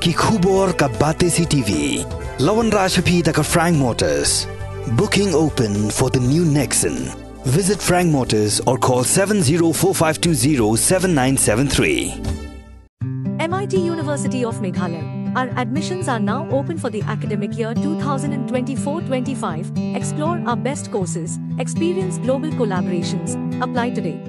ki khubor ka bate si TV. Lawan Rajhapi da ka Frank Motors. Booking open for the new Nexon. Visit Frank Motors or call 7045207973. MIT University of Meghalaya. Our admissions are now open for the academic year 2024-25. Explore our best courses. Experience global collaborations. Apply today.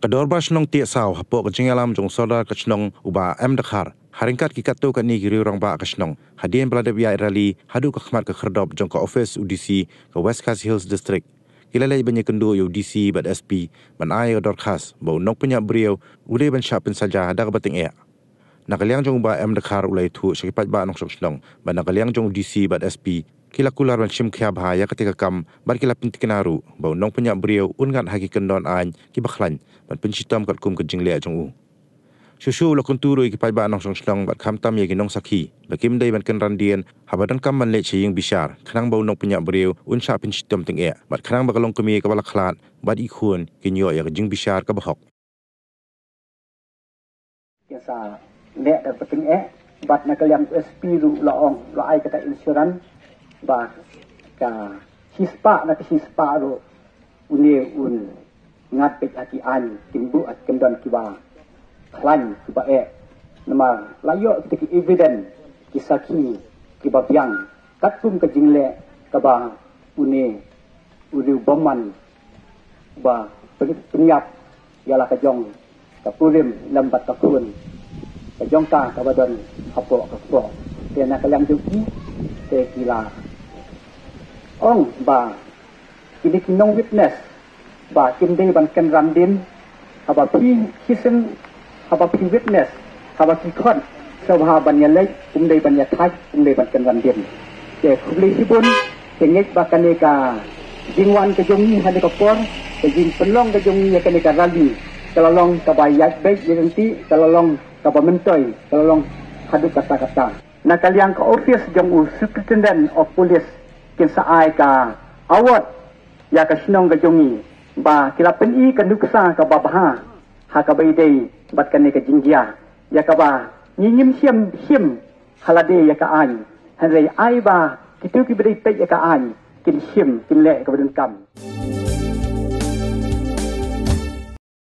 Dorkhas nong Tiehsaw hapo kejingalam jong saudara kecnong uba Dorkhas haringkat kikatu kani giri orang ba kecnong hadian pelada biaya rally hadu ke khmat ke kherdop jong ke office UDC ke West Coast Hills District kilalai banyak kendu UDC bad SP ban ai Dorkhas bau nok punya beliau ulai ban syapin saja ada kebating nakaliang jong ba Dorkhas ulai tu sekipat ba nong kecnong ban nakaliang jong UDC bad SP kila kular ban sim khia bahaya ketika kam bar kila pintikinaru bau nong punya beliau ungan haki kendon an ki bakhlan ban pencitam kat kum kejing le jong u susu lo kunturu ki pai ba nong song bat kham tam ye ki Nongsakhi bakim dai ban kan Randien habadan kam man le ching bishar khnang bau nong punya beliau unsa pencitam ting bat khnang bakalong kemi ka bala khlat bat i khun ki nyo ya jing bishar ka bahok Tiehsaw le da peting bat nakaliam SP ru laong lo ai kata insurans ba ka hispa na hispa ro une un ngat pek ati an timbu at kendon kiba klan kiba nama layo kita ki evidence ki saki kiba biang katum ke jingle kaba une boman ba penyap yala ka jong ka purim lambat ka kun ka jong ta ka badon hapo ka po tena kalang juki te kila ong ba kini kinong witness ba kimdei ban kan Randien haba pi kisen haba pi witness haba ki khon sabha ban yalai kumdei ban yathai kumdei ban kan Randien ke khubli hibun kengek ba kaneka jingwan ke jongi hade ka por ke jing pelong ke jongi ya kaneka rali kalalong ka bayat baik yenti kalalong ka bamentoi kalalong hadu kata-kata nakaliang ka office jong superintendent of police kin saai ka awat ya ka sinong ka jongi ba kila peni kan duksa ka babaha ha ka baidei bat kan ka jinggia ya ka ba nyim him halade ya ka ai hanrei ai ba kitu ki bedei pe ya ka ai kin him kin le ka bedun kam